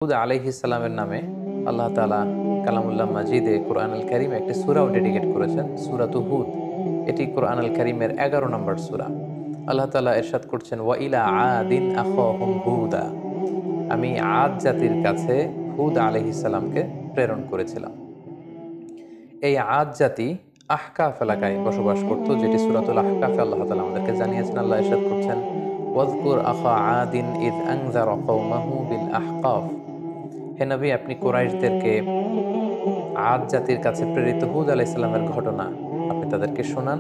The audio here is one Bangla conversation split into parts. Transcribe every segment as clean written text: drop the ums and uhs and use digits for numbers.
হুদ আলাইহিস সালামের নামে আল্লাহ তাআলা কালামুল্লাহ মাজিদে কোরআনুল কারীমে একটি সূরাও ডেডিকেট করেছেন, সূরাতুল হুদ। এটি কোরআনুল কারীমের ১১ নম্বর সূরা। আল্লাহ তাআলা ইরশাদ করছেন, ওয়া ইলা আদিন আখাহুম হুদা। আমি আদ জাতির কাছে হুদ আলাইহিস সালামকে প্রেরণ করেছিলাম। এই আদ জাতি আহকাফ এলাকায় বসবাস করত, যেটি সূরাতুল আহকাফে আল্লাহ তাআলা আমাদেরকে জানিয়েছেন। আল্লাহ ইরশাদ করছেন, ওয়াযকুর আখা আদিন ইয আনযারা কওমাহু বিল আহকাফ। হে নবী, আপনি কুরাইশদেরকে আদ জাতির কাছে প্রেরিত হুদ আলাইহিস সালামের ঘটনা আপনি তাদেরকে শোনান,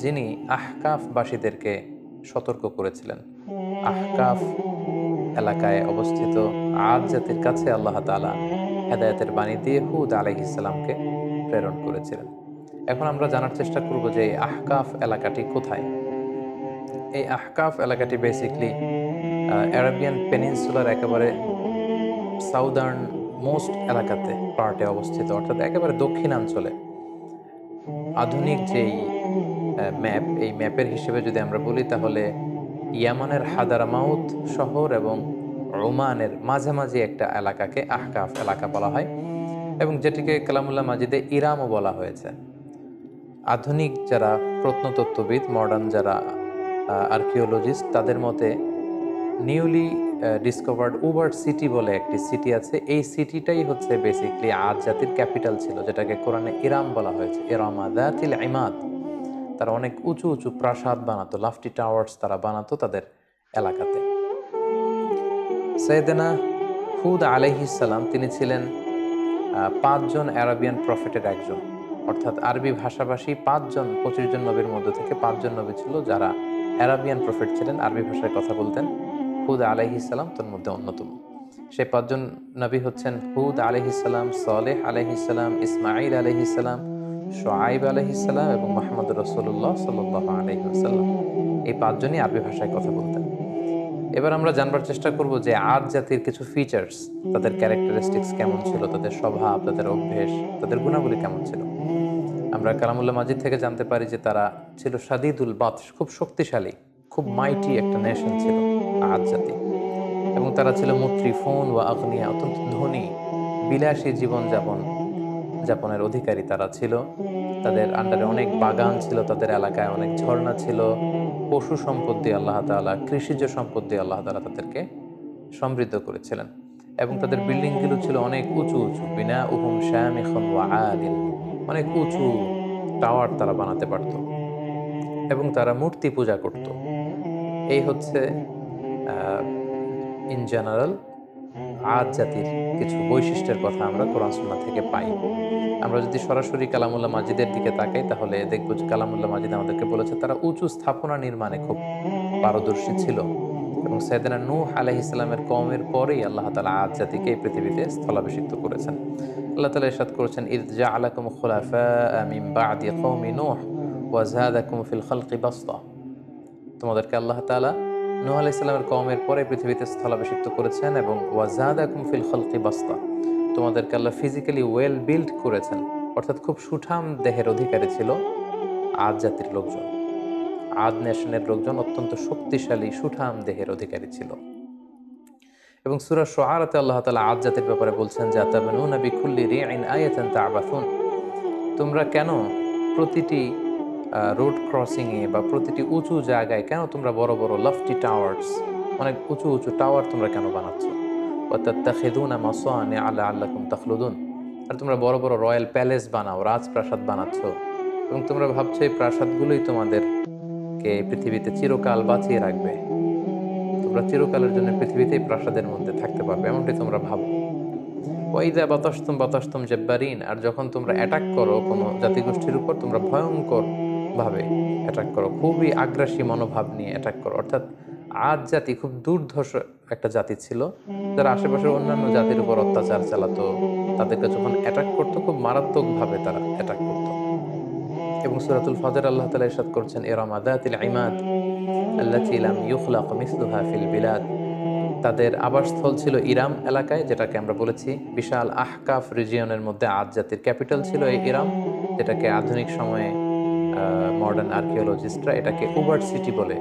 যিনি আহকাফবাসীদেরকে সতর্ক করেছিলেন। আহকাফ এলাকায় অবস্থিত আদ জাতির কাছে আল্লাহ তাআলা হেদায়েতের বাণী দিয়ে হুদ আলাইহিস সালামকে প্রেরণ করেছিলেন। এখন আমরা জানার চেষ্টা করব যে এই আহকাফ এলাকাটি কোথায়। এই আহকাফ এলাকাটি বেসিকলি অ্যারাবিয়ান পেনিনসুলার একেবারে সাউদার্ন মোস্ট এলাকাতে পার্টে অবস্থিত, অর্থাৎ একেবারে দক্ষিণাঞ্চলে। আধুনিক যেই ম্যাপ, এই ম্যাপের হিসেবে যদি আমরা বলি, তাহলে ইয়ামানের হাদারামাউত শহর এবং ওমানের মাঝামাঝি একটা এলাকাকে আহকাফ এলাকা বলা হয়, এবং যেটিকে কালামুল্লাহ মাজিদে ইরামও বলা হয়েছে। আধুনিক যারা প্রত্নতত্ত্ববিদ, মডার্ন যারা আর্কিওলজিস্ট, তাদের মতে নিউলি ডিসকভার্ড উবার সিটি বলে একটি সিটি আছে। এই সিটিটাই হচ্ছে বেসিকলি আদ জাতির ক্যাপিটাল ছিল, যেটাকে কোরআনে ইরাম বলা হয়েছে। ইরামা যাতিল ইমাদ। তারা অনেক উঁচু উঁচু প্রাসাদ বানাতো, লাফটি টাওয়ার্স তারা বানাতো তাদের এলাকাতে। সাইয়েদেনা হুদ আলাইহিস সালাম, তিনি ছিলেন ৫ জন অ্যারাবিয়ান প্রফেটের একজন, অর্থাৎ আরবি ভাষাভাষী ৫ জন ২৫ জন নবীর মধ্য থেকে ৫ জন নবী ছিল যারা অ্যারাবিয়ান প্রফেট ছিলেন, আরবি ভাষায় কথা বলতেন। হুদ আলাইহিস সালাম তার মধ্যে অন্যতম। সেই ৫ জন নবী হচ্ছেন হুদ আলাইহিস সালাম, সালেহ আলাইহিস সালাম, ইসমাঈল আলাইহিস সালাম, শুআয়ব আলাইহিস সালাম এবং মুহাম্মদ রাসূলুল্লাহ সাল্লাল্লাহু আলাইহি ওয়াসাল্লাম। এই ৫ জনই আরবি ভাষায় কথা বলতেন। এবার আমরা জানবার চেষ্টা করব যে আদ জাতির কিছু ফিচার্স, তাদের ক্যারেক্টারিস্টিক্স কেমন ছিল, তাদের স্বভাব, তাদের অভ্যেস, তাদের গুণাবলী কেমন ছিল। আমরা কালামুল্লাহ মাজিদ থেকে জানতে পারি যে তারা ছিল শাদীদুল বাতশ, খুব শক্তিশালী, খুব মাইটি একটা নেশন ছিল আদ জাতি। এবং তারা ছিল মুত্রিফুন ওয়া আগনিয়া, অত্যন্ত ধনী, বিলাসী যাপনের অধিকারী তারা ছিল। তাদের আন্ডারে অনেক বাগান ছিল, তাদের এলাকায় অনেক ঝর্ণা ছিল, পশু সম্পদ দিয়ে আল্লাহ তাআলা, কৃষিজ সম্পদ দিয়ে আল্লাহ তাআলা তাদেরকে সমৃদ্ধ করেছিলেন। এবং তাদের বিল্ডিংগুলো ছিল অনেক উঁচু উঁচু, বিনাউহুম শামিখুন ওয়া আলিন, অনেক উঁচু টাওয়ার তারা বানাতে পারত, এবং তারা মূর্তি পূজা করত। এই হচ্ছে ইন জেনারেল আদ জাতির কিছু বৈশিষ্ট্যের কথা আমরা কোরআন সুন্নাহ থেকে পাই। আমরা যদি সরাসরি কালামুল্লাহ মাজিদের দিকে তাকাই, তাহলে দেখব যে কালামুল্লাহ মাজিদ আমাদেরকে বলেছে তারা উঁচু স্থাপনা নির্মাণে খুব পারদর্শী ছিল। এবং সাইয়েদনা নূহ আলাইহিস সালামের কওমের পরেই আল্লাহ তাআলা আদ জাতিকে এই পৃথিবীতে স্থলাভিষিক্ত করেছেন। আল্লাহ তাআলা ইরশাদ করেছেন, ইয জাআলাকুম খুলাফা মিন বা'দি কওমি নূহ ওয়া যাদাকুম ফিল খালকি বাসতা। তোমাদেরকে আল্লাহ তাআলা নূহ আলাইহিস সালামের কওমের পরে পৃথিবীতে স্থলাভিষিক্ত করেছেন, এবং ওয়া যাদাকুম ফিল খালকি বাসতা, তোমাদেরকে আল্লাহ ফিজিক্যালি ওয়েল বিল্ড করেছেন। অর্থাৎ খুব সুঠাম দেহের অধিকারী ছিল আদ জাতির লোকজন। আদ নেশনের লোকজন অত্যন্ত শক্তিশালী, সুঠাম দেহের অধিকারী ছিল। এবং সূরা শুআরাতে আল্লাহ তাআলা আদ জাতির ব্যাপারে বলছেন যে, আতাবনুনা বিকুল্লি রিইন আয়াতান তা'বাসুন। তোমরা কেন প্রতিটি রোড ক্রসিংয়ে বা প্রতিটি উঁচু জায়গায় কেন তোমরা বড় বড় লফটি টাওয়ার্স, অনেক উঁচু উঁচু টাওয়ার তোমরা কেন বানাচ্ছ? ওয়া তাত্তাখিযুনা মাসানিআ লাআল্লাকুম তাখলুদুন। আর তোমরা বড় বড় রয়্যাল প্যালেস বানাও, রাজপ্রাসাদ বানাচ্ছ, এবং তোমরা ভাবছো এই প্রাসাদগুলোই তোমাদেরকে পৃথিবীতে চিরকাল বাঁচিয়ে রাখবে। তোমরা চিরকালের জন্য পৃথিবীতেই প্রাসাদের মধ্যে থাকতে পারবে, এমনটি তোমরা ভাবো। ওয়াইদা বাতাসতুম বাতাসতুম জাব্বারিন। আর যখন তোমরা অ্যাটাক করো কোনো জাতিগোষ্ঠীর উপর, তোমরা ভয়ঙ্কর ভাবে অ্যাটাক করো, খুবই আগ্রাসী মনোভাব নিয়ে অ্যাটাক করো। অর্থাৎ আদ জাতি খুব দুর্ধর্ষ একটা জাতি ছিল, যারা আশেপাশের অন্যান্য জাতির উপর অত্যাচার চালাতো, তাদেরকে যখন অ্যাটাক করতো খুব মারাত্মকভাবে তারা অ্যাটাক করতো। এবং সূরাতুল ফজর আল্লাহ তাআলা ইরশাদ করছেন, ইরামা যাতিল ইমাদ আল্লাতী লাম ইউখলাক মিসলুহা ফিল বিলাদ। তাদের আবাসস্থল ছিল ইরাম এলাকায়, যেটাকে আমরা বলেছি বিশাল আহকাফ রিজিয়নের মধ্যে আদ জাতির ক্যাপিটাল ছিল এই ইরাম, যেটাকে আধুনিক সময়ে মডার্ন আর্কিওলজিস্টরা এটাকে উবার্ট সিটি বলে,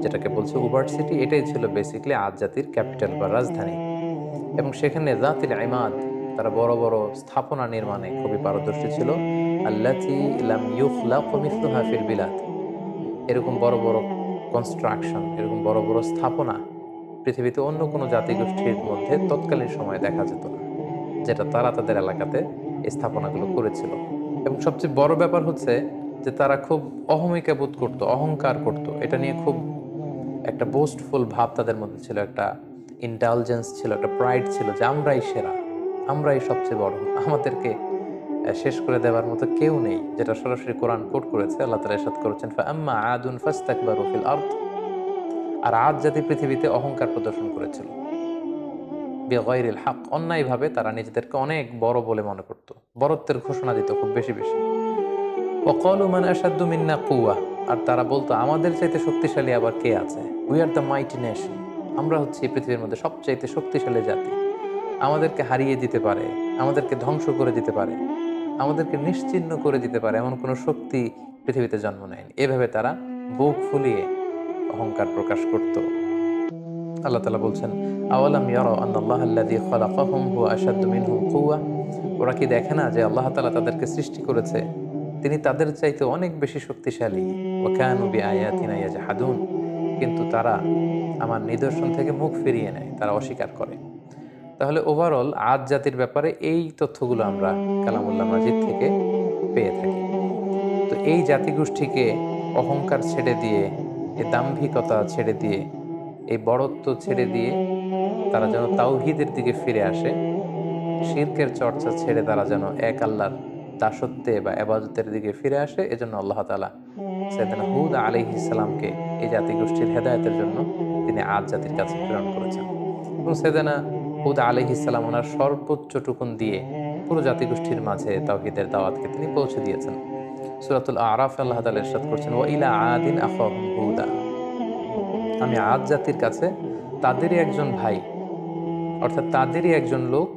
যেটাকে বলছে উবার্ট সিটি, এটাই ছিল বেসিক্যালি আদ জাতির ক্যাপিটাল বা রাজধানী। এবং সেখানে যাতিল ইমাদ, তারা বড় বড় স্থাপনা নির্মাণে খুবই পারদর্শী ছিল। আল্লাতী লাম ইউখলাক মিসলুহা ফিল বিলাদ, এরকম বড় বড় কনস্ট্রাকশন, এরকম বড় বড় স্থাপনা পৃথিবীতে অন্য কোনো জাতিগোষ্ঠীর মধ্যে তৎকালীন সময়ে দেখা যেত না, যেটা তারা তাদের এলাকাতে এই স্থাপনাগুলো করেছিল। এবং সবচেয়ে বড় ব্যাপার হচ্ছে যে তারা খুব অহমিকা বোধ করতো, অহংকার করত, এটা নিয়ে খুব একটা বোস্টফুল ভাব তাদের মধ্যে ছিল, একটা ইন্টালিজেন্স ছিল, একটা প্রাইড ছিল যে আমরাই সেরা, আমরাই সবচেয়ে বড়, আমাদেরকে শেষ করে দেওয়ার মতো কেউ নেই, যেটা সরাসরি কোরআন কোট করেছে। আল্লাহ তাআলা ইরশাদ করেছেন, ফাআম্মা আদুন ফাস্তাকবারু ফিল আরদ, আর আদ জাতি পৃথিবীতে অহংকার প্রদর্শন করেছিল, বিগাইরিল হক, অন্যায়ভাবে তারা নিজেদেরকে অনেক বড় বলে মনে করত, বড়ত্বের ঘোষণা দিত খুব বেশি বেশি। ওয়াকালু মান আশাদ্দু মিন্না কুওয়া, আর তারা বলতো আমাদের চাইতে শক্তিশালী আবার কে আছে, we are the mighty nation, আমরা হচ্ছি এই পৃথিবীর মধ্যে সবচাইতে শক্তিশালী জাতি, আমাদেরকে হারিয়ে দিতে পারে, আমাদেরকে ধ্বংস করে দিতে পারে, আমাদেরকে নিশ্চিহ্ন করে দিতে পারে এমন কোনো শক্তি পৃথিবীতে জন্ম নেয়নি। এভাবে তারা বুক ফুলিয়ে অহংকার প্রকাশ করত। আল্লাহ তাআলা বলছেন, আওয়ালাম ইয়ারাউ আন্নাল্লাহা আল্লাযী খালাকাহুম হুয়া আশাদ্দু মিনহুম কুওয়া, ওরা কি দেখে না যে আল্লাহ তাআলা তাদেরকে সৃষ্টি করেছে, তিনি তাদের চাইতে অনেক বেশি শক্তিশালী। ওয়া কানু বিআয়াতিনা ইয়াজহাদুন, কিন্তু তারা আমার নিদর্শন থেকে মুখ ফিরিয়ে নেয়, তারা অস্বীকার করে। তাহলে ওভারঅল আদ জাতির ব্যাপারে এই তথ্যগুলো আমরা কালামুল্লাহ মাজিদ থেকে পেয়ে থাকি। তো এই জাতিগোষ্ঠীকে অহংকার ছেড়ে দিয়ে, এই দাম্ভিকতা ছেড়ে দিয়ে, এই বড়ত্ব ছেড়ে দিয়ে তারা যেন তাওহীদের দিকে ফিরে আসে, শিরকের চর্চা ছেড়ে তারা যেন এক আল্লাহর দাসত্বে বা ইবাদতের দিকে ফিরে আসে, এজন্য আল্লাহ তাআলা সাইয়েদনা হুদ আলাইহিস সালামকে এই জাতিগোষ্ঠীর হেদায়েতের জন্য তিনি আদ জাতির কাছে প্রেরণ করেছেন। এবং সাইয়েদনা হুদ আলাইহিস সালাম ওনার সর্বোচ্চ টুকুন দিয়ে পুরো জাতিগোষ্ঠীর মাঝে তাওহীদের দাওয়াতকে তিনি পৌঁছে দিয়েছেন। সূরাতুল আরাফ আল্লাহ তাআলা ইরশাদ করছেন, ওয়া ইলা আদিন আখাহুম হুদা, আমি আদ জাতির কাছে তাদেরই একজন ভাই, অর্থাৎ তাদেরই একজন লোক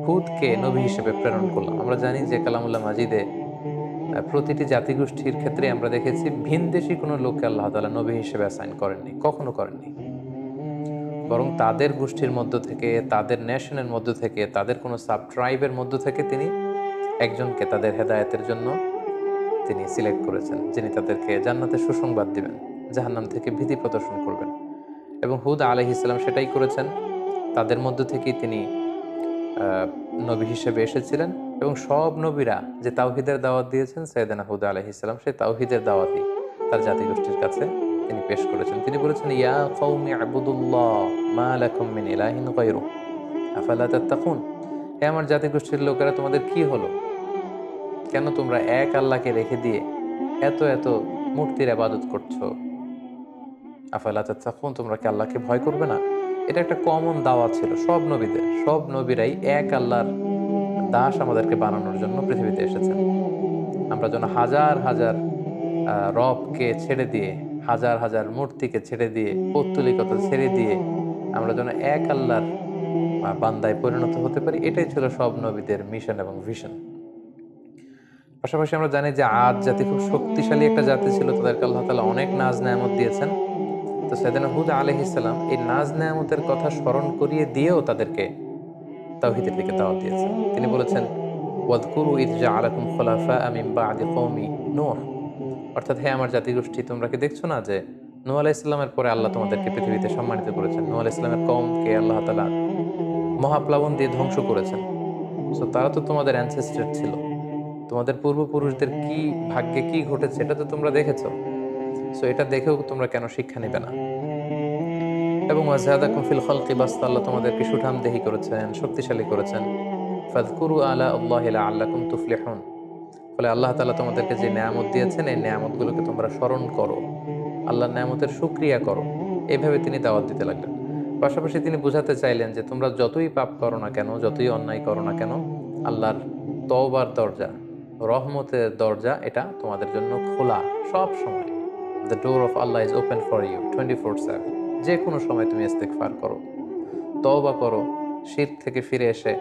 হুদকে নবী হিসেবে প্রেরণ করলাম। আমরা জানি যে কালামুল্লাহ মাজিদে প্রতিটি জাতিগোষ্ঠীর ক্ষেত্রে আমরা দেখেছি ভিনদেশী কোনো লোককে আল্লাহ তাআলা নবী হিসেবে অ্যাসাইন করেননি, কখনো করেননি, বরং তাদের গোষ্ঠীর মধ্য থেকে, তাদের নেশনের মধ্য থেকে, তাদের কোনো সাব ট্রাইবের মধ্য থেকে তিনি একজনকে তাদের হেদায়েতের জন্য তিনি সিলেক্ট করেছেন, যিনি তাদেরকে জান্নাতের সুসংবাদ দিবেন, জাহান্নাম থেকে ভীতি প্রদর্শন করবেন। এবং হুদ আলাইহিস সালাম সেটাই করেছেন। তাদের মধ্য থেকেই তিনি নবী হিসেবে এসেছিলেন। এবং সব নবীরা যে তাওহীদের দাওয়াত দিয়েছেন, সাইয়েদনা হুদ আলাইহিস সালাম সেই তাওহীদের দাওয়াতই তার জাতিগোষ্ঠীর কাছে তিনি পেশ করেছেন। তিনি বলেছেন, ইয়া কওমি আবুদুল্লাহ মা লাকুম মিন ইলাহিন গায়রু আফালা তাত্তাকুন, হে আমার জাতিগোষ্ঠীর লোকেরা, তোমাদের কি হলো, কেন তোমরা এক আল্লাহকে রেখে দিয়ে এত এত মূর্তির ইবাদত করছো, আফালা তাত্তাকুন, তোমরা কি আল্লাহকে ভয় করবে না? এটা একটা কমন দাওয়াত ছিল সব নবীদের, সব নবীরাই এক আল্লাহর দাস আমাদেরকে বানানোর জন্য পৃথিবীতে এসেছেন। আমরা যেন হাজার হাজার রবকে ছেড়ে দিয়ে, হাজার হাজার মূর্তিকে ছেড়ে দিয়ে, পৌত্তলিকতা ছেড়ে দিয়ে আমরা যেন এক আল্লাহর বান্দায় পরিণত হতে পারি, এটাই ছিল সব নবীদের মিশন এবং ভিশন। পাশাপাশি আমরা জানি যে আদ জাতি খুব শক্তিশালী একটা জাতি ছিল, তাদেরকে আল্লাহ তাআলা অনেক নাজ নেয়ামত দিয়েছেন। তো সাইয়েদনা হুদ আলাইহিস সালাম এই নাজ নেয়ামতের কথা স্মরণ করিয়ে দিয়েও তাদেরকে তাওহীদের দিকে দাওয়াত দিয়েছেন। তিনি বলেছেন, ওয়াযকুরু ইয জাআলাকুম খুলাফা মিন বা'দি কওমি নূহ, অর্থাৎ হে আমার জাতিগোষ্ঠী, তোমরা কি দেখছো না যে নূহ আলাইহিস সালামের পরে আল্লাহ তোমাদেরকে পৃথিবীতে সম্মানিত করেছেন। নূহ আলাইহিস সালামের কওমকে আল্লাহ তাআলা মহাপ্লাবন দিয়ে ধ্বংস করেছেন। সো তারা তো তোমাদের অ্যানসেস্টর ছিল, তোমাদের পূর্বপুরুষদের কি ভাগ্যে কি ঘটেছে এটা তো তোমরা দেখেছো। সো এটা দেখেও তোমরা কেন শিক্ষা নিবে না? এবং ওয়াজাদাকুম ফিল খালকি বাসতা, আল্লাহ তোমাদেরকে সুঠামদেহী করেছেন, শক্তিশালী করেছেন। ফাযকুরু আলা আল্লাহি লাআল্লাকুম তুফলিহুন, ফলে আল্লাহ তাআলা তোমাদেরকে যে নেয়ামত দিয়েছেন এই নেয়ামতগুলোকে তোমরা স্মরণ করো, আল্লাহর নেয়ামতের শুকরিয়া করো। এইভাবে তিনি দাওয়াত দিতে লাগলেন। পাশাপাশি তিনি বোঝাতে চাইলেন যে তোমরা যতই পাপ করো না কেন, যতই অন্যায় করো না কেন, আল্লাহর তওবার দরজা, রহমতের দরজা এটা তোমাদের জন্য খোলা সব সময়। The door of Allah is open for you 24/7। যে কোনো সময় তুমি ইস্তেগফার করো, তওবা করো, শিরক থেকে ফিরে এসে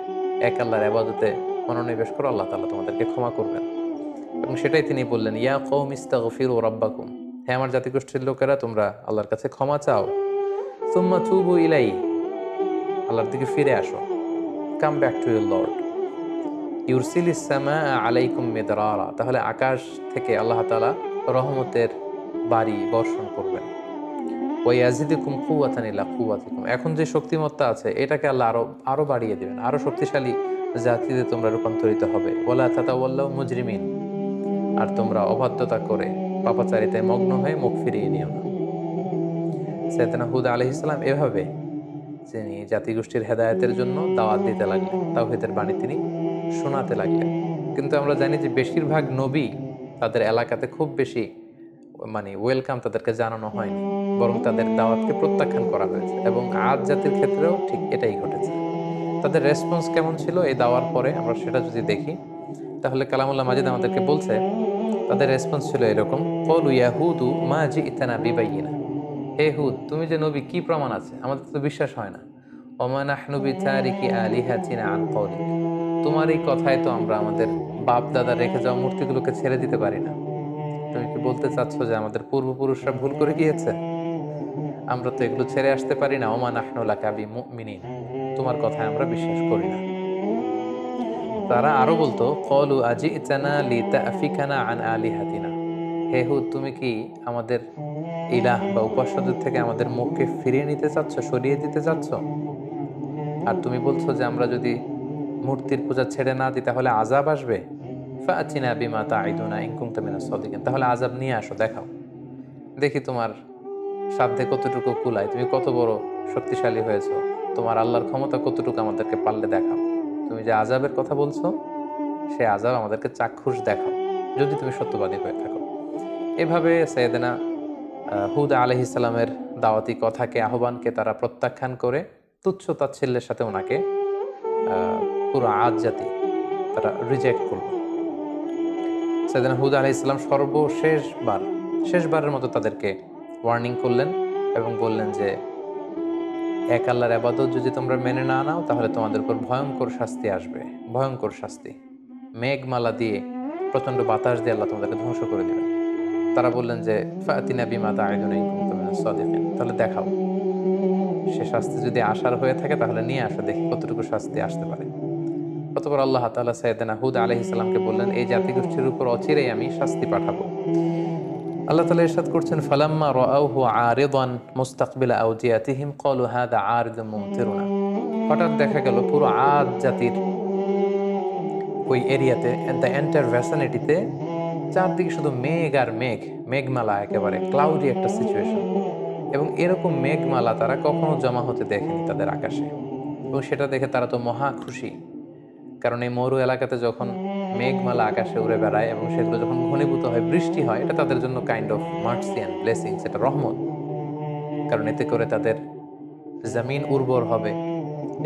এক আল্লাহর ইবাদতে মনোনিবেশ করো, আল্লাহ তাআলা তোমাদেরকে ক্ষমা করবেন। এবং সেটাই তিনি বললেন, ইয়া কওমি ইস্তাগফিরু রাব্বাকুম, হে আমার জাতিগোষ্ঠীর লোকেরা, তোমরা আল্লাহর কাছে ক্ষমা চাও। সুম্মা তুবু ইলাইহি, আল্লাহর দিকে ফিরে আসো, come back to your lord. ইউরসিলিস সামা আলাইকুম মিদরারা, তাহলে আকাশ থেকে আল্লাহ তাআলা রহমতের বাড়ি বর্ষণ করবেন। ওয়াজিদুকুম কুওয়াতান ইলা কুওয়াতিকুম, এখন যে শক্তিমত্তা আছে এটাকে আল্লাহ আরো আরো বাড়িয়ে দিবেন, আরো শক্তিশালী জাতিতে তোমরা রূপান্তরিত হবে। ওয়ালা তাতাওয়াল্লাউ মুজরিমিন, আর তোমরা অবাধ্যতা করে পাপাচারিতায় মগ্ন হয়ে মুখ ফিরিয়ে নিও না। সাইয়েদনা হুদ আলাইহিস সালাম এভাবে তিনি জাতিগোষ্ঠীর হেদায়েতের জন্য দাওয়াত দিতে লাগলেন, তাওহীদের বাণী তিনি শোনাতে লাগলেন। কিন্তু আমরা জানি যে বেশিরভাগ নবী তাদের এলাকাতে খুব বেশি ওয়েলকাম তাদেরকে জানানো হয়নি, বরং তাদের দাওয়াতকে প্রত্যাখ্যান করা হয়েছে। এবং আদ জাতির ক্ষেত্রেও ঠিক এটাই ঘটেছে। তাদের রেসপন্স কেমন ছিল এই দাওয়ার পরে আমরা সেটা যদি দেখি, তাহলে কালামুল্লাহ মাজিদ আমাদেরকে বলছে তাদের রেসপন্স ছিল এরকম: ক্বালু ইয়া হুদু মা জি'তানা বিবাইয়িনা, হে হুদ, তুমি যে নবী কি প্রমাণ আছে, আমাদের তো বিশ্বাস হয় না। ওমা নাহনু বিতারিকি আলিহাতিনা আন কওলিক, তোমার এই কথায় তো আমরা আমাদের বাপ দাদা রেখে যাওয়া মূর্তিগুলোকে ছেড়ে দিতে পারি না। তুমি কি বলতে চাচ্ছ যে আমাদের পূর্বপুরুষরা ভুল করে গিয়েছে? আমরা তো এগুলো ছেড়ে আসতে পারি না। ওমা নাহনু লাকা বিমুমিনিন, তোমার কথায় আমরা বিশ্বাস করি না। তারা আরো বলতো, ক্বালু আজি'তানা লিতাফিকানা আন আলিহাতিনা, হে হুদ, তুমি কি আমাদের ইলাহ বা উপাস্যদের থেকে আমাদের মুখকে ফিরিয়ে নিতে চাচ্ছ, সরিয়ে দিতে চাচ্ছ? আর তুমি বলছো যে আমরা যদি মূর্তির পূজা ছেড়ে না দিই তাহলে আযাব আসবে। ফাআতিনা বিমা তাঈদুনা ইন কুনতা মিনাস সাদিকিন, তাহলে আযাব নিয়ে আসো, দেখাও, দেখি তোমার সাধ্যে কতটুকু কুলায়, তুমি কত বড় শক্তিশালী হয়েছো, তোমার আল্লাহর ক্ষমতা কতটুকু আমাদেরকে পারলে দেখাও। তুমি যে আযাবের কথা বলছো সে আযাব আমাদেরকে চাক্ষুষ দেখাও, যদি তুমি সত্যবাদী হয়ে থাকো। এভাবে সাইয়েদনা হুদ আলাইহিস সালামের দাওয়াতি কথাকে, আহ্বানকে তারা প্রত্যাখ্যান করে তুচ্ছ তাচ্ছিল্যের সাথে ওনাকে পুরো আদ জাতি তারা রিজেক্ট করল। সাইয়েদনা হুদ আলাইহিস সালাম শেষবারের মতো তাদেরকে ওয়ার্নিং করলেন এবং বললেন যে এক আল্লাহর ইবাদত যদি তোমরা মেনে না নাও তাহলে তোমাদের উপর ভয়ঙ্কর শাস্তি আসবে, ভয়ঙ্কর শাস্তি। মেঘমালা দিয়ে, প্রচণ্ড বাতাস দিয়ে আল্লাহ তোমাদেরকে ধ্বংস করে দেবেন। তারা বললেন যে ফাতিনা বিমা তাঈদুনা ইন কুনতুম মিনাস সাদিকিন, তাহলে দেখাও, সে শাস্তি যদি আসার হয়ে থাকে তাহলে নিয়ে আসো, দেখি কতটুকু শাস্তি আসতে পারে। অতঃপর আল্লাহ তাআলা সাইয়েদনা হুদ আলাইহিস সালামকে বললেন, এই জাতিগোষ্ঠীর উপর অচিরেই আমি শাস্তি পাঠাবো। আল্লাহ তাআলা ইরশাদ করছেন, ফালাম্মা রাআউহু আরিদান মুস্তাকবিলা আওদিয়াতিহিম ক্বালু হাযা আরিদুম মুমতিরুনা, হঠাৎ দেখা গেল পুরো আদ জাতির ওই এরিয়াতে, দ্য এন্টায়ার ভ্যাসিনিটিতে চারদিকে শুধু মেঘ আর মেঘ, মেঘমালা, একেবারে ক্লাউডি একটা সিচুয়েশন। এবং এরকম মেঘমালা তারা কখনো জমা হতে দেখেনি তাদের আকাশে, এবং সেটা দেখে তারা তো মহা খুশি। কারণ এই মরু এলাকাতে যখন মেঘমালা আকাশে উড়ে বেড়ায় এবং সেগুলো যখন ঘনীভূত হয়, বৃষ্টি হয়, এটা তাদের জন্য kind of mercy and blessings, এটা রহমত। কারণ এতে করে তাদের জমিন উর্বর হবে,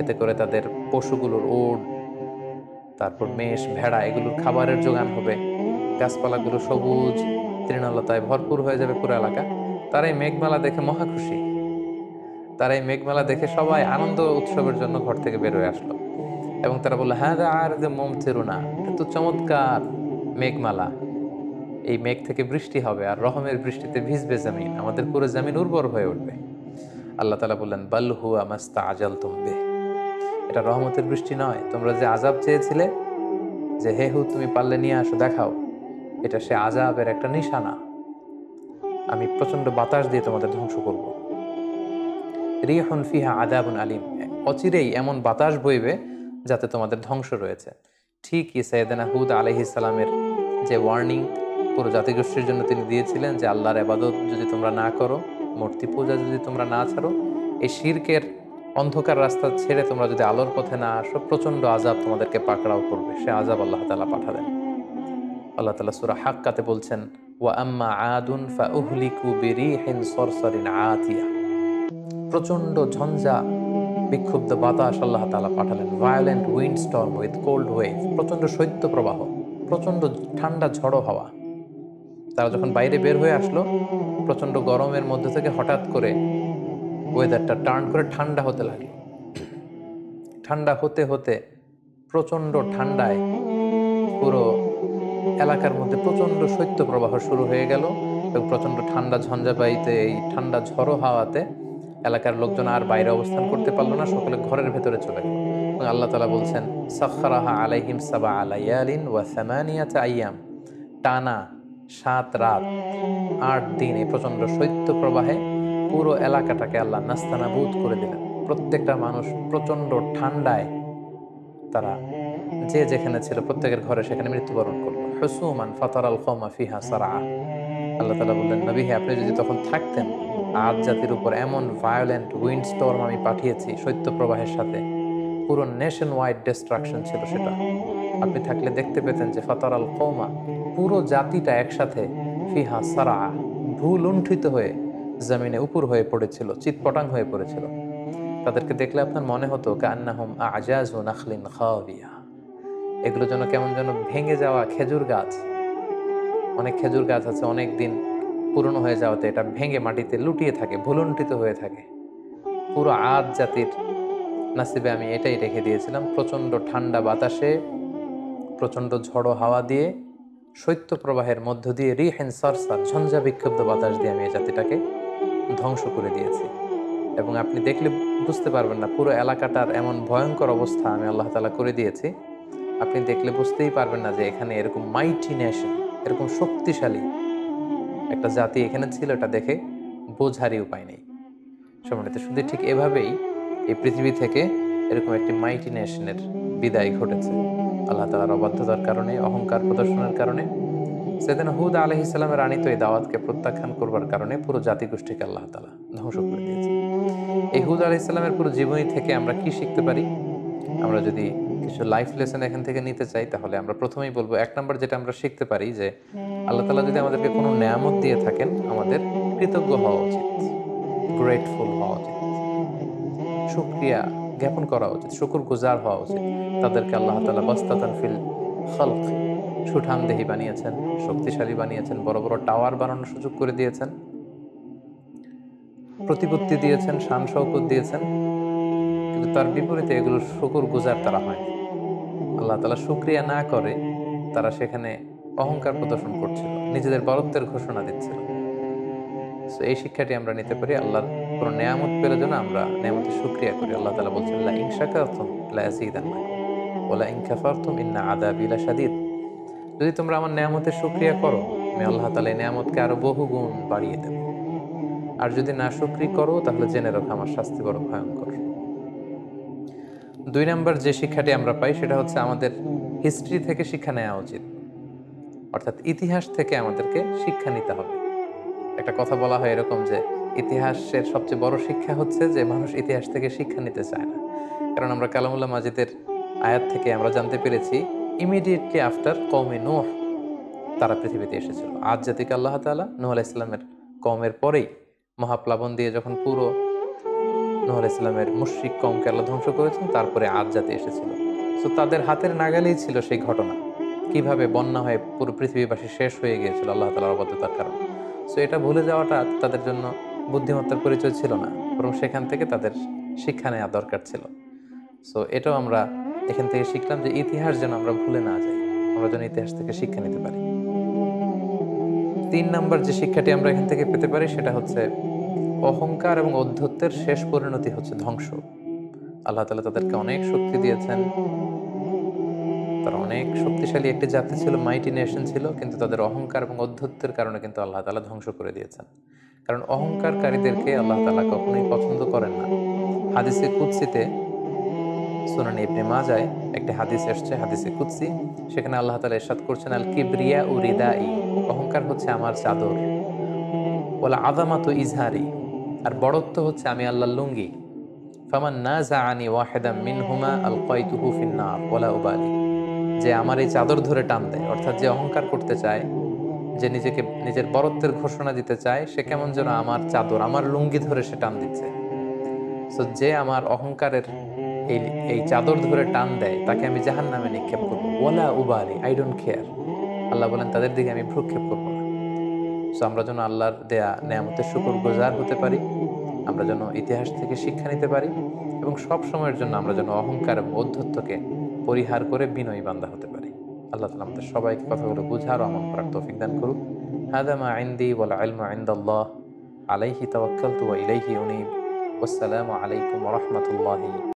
এতে করে তাদের পশুগুলোর ওট, তারপর মেষ, ভেড়া, এগুলোর খাবারের যোগান হবে, গাছপালাগুলো সবুজ তৃণলতায় ভরপুর হয়ে যাবে পুরো এলাকা। তারা এই মেঘমালা দেখে মহা খুশি। তারা এই মেঘমালা দেখে সবাই আনন্দ উৎসবের জন্য ঘর থেকে বের হয়ে আসলো এবং তারা বললো, হ্যাঁ আর যে মুমতিরুনা, এত চমৎকার মেঘমালা, এই মেঘ থেকে বৃষ্টি হবে আর রহমের বৃষ্টিতে ভিজবে জমিন, আমাদের পুরো জমিন উর্বর হয়ে উঠবে। আল্লাহ তাআলা বললেন, বাল হুয়া মাস্তাআজালতুম বিহি, এটা রহমতের বৃষ্টি নয়, তোমরা যে আযাব চেয়েছিলে, যে হে হুদ তুমি পারলে নিয়ে আসো, দেখাও, এটা সে আযাবের একটা নিশানা। আমি প্রচন্ড বাতাস দিয়ে তোমাদের ধ্বংস করব। রিহুন ফিহা আযাবুন আলীম, অচিরেই এমন বাতাস বইবে যাতে তোমাদের ধ্বংস রয়েছে। ঠিকই সাইয়েদনা হুদ আলাইহিস সালামের যে ওয়ার্নিং পুরো জাতিগোষ্ঠীর জন্য তিনি দিয়েছিলেন, যে আল্লাহর ইবাদত যদি তোমরা না করো, মূর্তি পূজা যদি তোমরা না ছাড়ো, এই শিরকের অন্ধকার রাস্তা ছেড়ে তোমরা যদি আলোর পথে না আসো, প্রচন্ড আযাব তোমাদেরকে পাকড়াও করবে। সে আযাব আল্লাহ তাআলা পাঠালেন। আল্লাহ তাআলা সূরা হাক্কাতে বলছেন, ওয়া আম্মা আদুন ফাউহলিকু বিরিহিন সরসরিন আতিয়া, প্রচন্ড ঝঞ্ঝা বিক্ষুব্ধ বাতাস আল্লাহ তাআলা পাঠালেন। Violent wind storm with cold wave, প্রচন্ড শৈত্য প্রবাহ, প্রচন্ড ঠান্ডা ঝড়ো হাওয়া। তারা যখন বাইরে বের হয়ে আসলো, প্রচন্ড গরমের মধ্যে থেকে হঠাৎ করে ওয়েদারটা টার্ন করে ঠান্ডা হতে লাগলো। ঠান্ডা হতে হতে প্রচন্ড ঠান্ডায় পুরো এলাকার মধ্যে প্রচন্ড শৈত্য প্রবাহ শুরু হয়ে গেল এবং প্রচন্ড ঠান্ডা ঝঞ্ঝাবায়ুতে, এই ঠান্ডা ঝড়ো হাওয়াতে এলাকার লোকজন আর বাইরে অবস্থান করতে পারলো না, সকলে ঘরের ভেতরে চলে গেল। এবং আল্লাহ তাআলা বলছেন, সাখখারাহা আলাইহিম সাবআ লায়ালিন ওয়া সামানিয়াতা আইয়াম, টানা ৭ রাত ৮ দিন এই প্রচন্ড শৈত্য প্রবাহে পুরো এলাকাটাকে আল্লাহ নাস্তানাবুদ করে দিলেন। প্রত্যেকটা মানুষ প্রচন্ড ঠান্ডায় তারা যে যেখানে ছিল প্রত্যেকের ঘরে সেখানে মৃত্যুবরণ করলো। হুসুমান ফাতারাল কওমা ফিহা সারআ। আল্লাহ তাআলা বললেন, নবী হে, আপনি যদি তখন থাকতেন, আদ জাতির উপর এমন ভায়োলেন্ট উইন্ড স্টর্ম আমি পাঠিয়েছি শৈত্য প্রবাহের সাথে, পুরো নেশন ওয়াইড ডিস্ট্রাকশন ছিল সেটা। আপনি থাকলে দেখতে পেতেন যে ফাতারাল কওমা, পুরো জাতিটা একসাথে ফিহা সারআ, ভূলুণ্ঠিত হয়ে জমিনে উপর হয়ে পড়েছিল, চিৎপটাং হয়ে পড়েছিল। তাদেরকে দেখলে আপনার মনে হতো কান্নাহুম আজাজু নাখলিন খাওয়িয়া, এগুলো যেন কেমন যেন ভেঙে যাওয়া খেজুর গাছ। অনেক খেজুর গাছ আছে অনেক দিন পুরনো হয়ে যাওয়াতে এটা ভেঙে মাটিতে লুটিয়ে থাকে, ভুলুণ্ঠিত হয়ে থাকে। পুরো আদ জাতির নাসিবে আমি এটাই রেখে দিয়েছিলাম। প্রচণ্ড ঠান্ডা বাতাসে, প্রচণ্ড ঝড়ো হাওয়া দিয়ে, শৈত্য প্রবাহের মধ্য দিয়ে, রিহিন সারসার, ঝঞ্ঝা বিক্ষুব্ধ বাতাস দিয়ে আমি এই জাতিটাকে ধ্বংস করে দিয়েছি। এবং আপনি দেখলে বুঝতে পারবেন না পুরো এলাকাটার এমন ভয়ঙ্কর অবস্থা আমি আল্লাহ তাআলা করে দিয়েছি। আপনি দেখলে বুঝতেই পারবেন না যে এখানে এরকম মাইটি নেশন, এরকম শক্তিশালী একটা জাতি এখানে ছিল, এটা দেখে বোঝারই উপায় নেই। সম্মানিত শুধু ঠিক এভাবেই এই পৃথিবী থেকে এরকম একটি মাইটি নেশনের বিদায় ঘটেছে আল্লাহ তাআলার অবাধ্যতার কারণে, অহংকার প্রদর্শনের কারণে। সেদিন হুদ আলাইহিস সালামের আনিত এই দাওয়াতকে প্রত্যাখ্যান করবার কারণে পুরো জাতিগোষ্ঠীকে আল্লাহ তাআলা ধ্বংস করে দিয়েছে। এই হুদ আলাইহিস সালামের পুরো জীবনী থেকে আমরা কি শিখতে পারি? আমরা যদি কিছু লাইফ লেসন এখান থেকে নিতে চাই, তাহলে আমরা প্রথমেই বলবো, এক নম্বর যেটা আমরা শিখতে পারি যে আল্লাহ তাআলা যদি আমাদেরকে কোনো নেয়ামত দিয়ে থাকেন, আমাদের কৃতজ্ঞ হওয়া উচিত, গ্রেটফুল হওয়া উচিত, শুকরিয়া জ্ঞাপন করা উচিত, শুকরগুজার হওয়া উচিত। তাদেরকে আল্লাহ তাআলা বাসতাতান ফিল খালক, সুঠামদেহী বানিয়েছেন, শক্তিশালী বানিয়েছেন, বড় বড় টাওয়ার বানানোর সুযোগ করে দিয়েছেন, প্রতিপত্তি দিয়েছেন, শান শওকত দিয়েছেন। কিন্তু তার বিপরীতে এগুলোর শুকরগুজার তারা হয়নি। আল্লাহ তাআলা শুকরিয়া না করে তারা সেখানে অহংকার প্রদর্শন করছিল, নিজেদের বরত্বের ঘোষণা দিচ্ছিল। সো এই শিক্ষাটি আমরা নিতে পারি, আল্লাহর কোনো নেয়ামত পেলে যেন আমরা নেয়ামতের শুকরিয়া করি। আল্লাহ তাআলা বলছেন, লা ইন শাকারতুম লা আযীদান্নাকুম ওয়া লা ইন কাফারতুম ইন্না আযাবি লাশাদীদ। যদি তোমরা আমার নেয়ামতের শুকরিয়া করো, আমি আল্লাহ তাআলা এই নেয়ামতকে আরো বহুগুণ বাড়িয়ে দেব। আর যদি না শুকরি করো, তাহলে জেনে রাখো আমার শাস্তি বড় ভয়ঙ্কর। ২ নাম্বার যে শিক্ষাটি আমরা পাই সেটা হচ্ছে আমাদের হিস্ট্রি থেকে শিক্ষা নেওয়া উচিত। অর্থাৎ ইতিহাস থেকে আমাদেরকে শিক্ষা নিতে হবে। একটা কথা বলা হয় এরকম যে ইতিহাসের সবচেয়ে বড় শিক্ষা হচ্ছে যে মানুষ ইতিহাস থেকে শিক্ষা নিতে চায় না। কারণ আমরা কালামুল্লাহ মাজিদের আয়াত থেকে আমরা জানতে পেরেছি ইমিডিয়েটলি আফটার কওমে নূহ তারা পৃথিবীতে এসেছিল। আদ জাতিকে আল্লাহ তাআলা নূহ আলাইহিস সালামের কওমের পরেই মহাপ্লাবন দিয়ে যখন পুরো নূহ আলাইহিস সালামের মুশরিক কওমকে আল্লাহ ধ্বংস করেছেন, তারপরে আদ জাতি এসেছিল। সো তাদের হাতের নাগালেই ছিল সেই ঘটনা, কিভাবে বন্যা হয়ে পুরো পৃথিবীবাসী শেষ হয়ে গিয়েছিল আল্লাহ তাআলার অবাধ্যতার কারণে। সো এটা ভুলে যাওয়াটা তাদের জন্য বুদ্ধিমত্তার পরিচয় ছিল না, বরং সেখান থেকে তাদের শিক্ষা নেওয়া দরকার ছিল। সো এটাও আমরা এখান থেকে শিখলাম যে ইতিহাস যেন আমরা ভুলে না যাই, আমরা যেন ইতিহাস থেকে শিক্ষা নিতে পারি। ৩ নাম্বার যে শিক্ষাটি আমরা এখান থেকে পেতে পারি সেটা হচ্ছে অহংকার এবং ঔদ্ধত্যের শেষ পরিণতি হচ্ছে ধ্বংস। আল্লাহ তাআলা তাদেরকে অনেক শক্তি দিয়েছেন, তারা অনেক শক্তিশালী একটি জাতি ছিল, মাইটি নেশন ছিল, কিন্তু তাদের অহংকার এবং অধ্যত্বের কারণে কিন্তু আল্লাহ তাআলা ধ্বংস করে দিয়েছেন। কারণ অহংকারকারীদেরকে আল্লাহ তাআলা কখনোই পছন্দ করেন না। হাদিসে কুদসিতে, সুনান ইবনে মাজায় একটি হাদিস এসেছে, হাদিসে কুদসি, সেখানে আল্লাহ তাআলা ইরশাদ করছেন, আল কিবরিয়া উ রিদাই, অহংকার হচ্ছে আমার চাদর, ওয়ালা আযামাতু ইজহারি, আর বড়ত্ব হচ্ছে আমি আল্লাহর লুঙ্গি। ফামান নাযাআনি ওয়াহিদাম মিনহুমা আলকাইতুহু ফিন নার ওয়ালা উবালি, যে আমার এই চাদর ধরে টান দেয়, অর্থাৎ যে অহংকার করতে চায়, যে নিজেকে নিজের বরত্বের ঘোষণা দিতে চায়, সে কেমন যেন আমার চাদর, আমার লুঙ্গি ধরে সে টান দিচ্ছে। সো যে আমার অহংকারের এই এই চাদর ধরে টান দেয়, তাকে আমি জাহান্নামে নিক্ষেপ করবো। ওয়ালা উবালি, আই ডোন্ট কেয়ার। আল্লাহ বলেন তাদের দিকে আমি ভ্রুক্ষেপ করবো না। সো আমরা যেন আল্লাহর দেয়া নেয়ামতের শুকরগুজার হতে পারি, আমরা যেন ইতিহাস থেকে শিক্ষা নিতে পারি, এবং সব সময়ের জন্য আমরা যেন অহংকার এবং ঔদ্ধত্যকে পরিহার করে বিনয়ী বান্দা হতে পারি। আল্লাহ তাআলা আমাদের সবাইকে কথাগুলো বুঝার ও আমল করার তৌফিক দান করুক। হাদা মা ইনদি ওয়াল ইলমু ইনদাল্লাহ, আলাইহি তাওয়াক্কালতু ওয়া ইলাইহি উনীব। ওয়াসসালামু আলাইকুম ওয়া রাহমাতুল্লাহি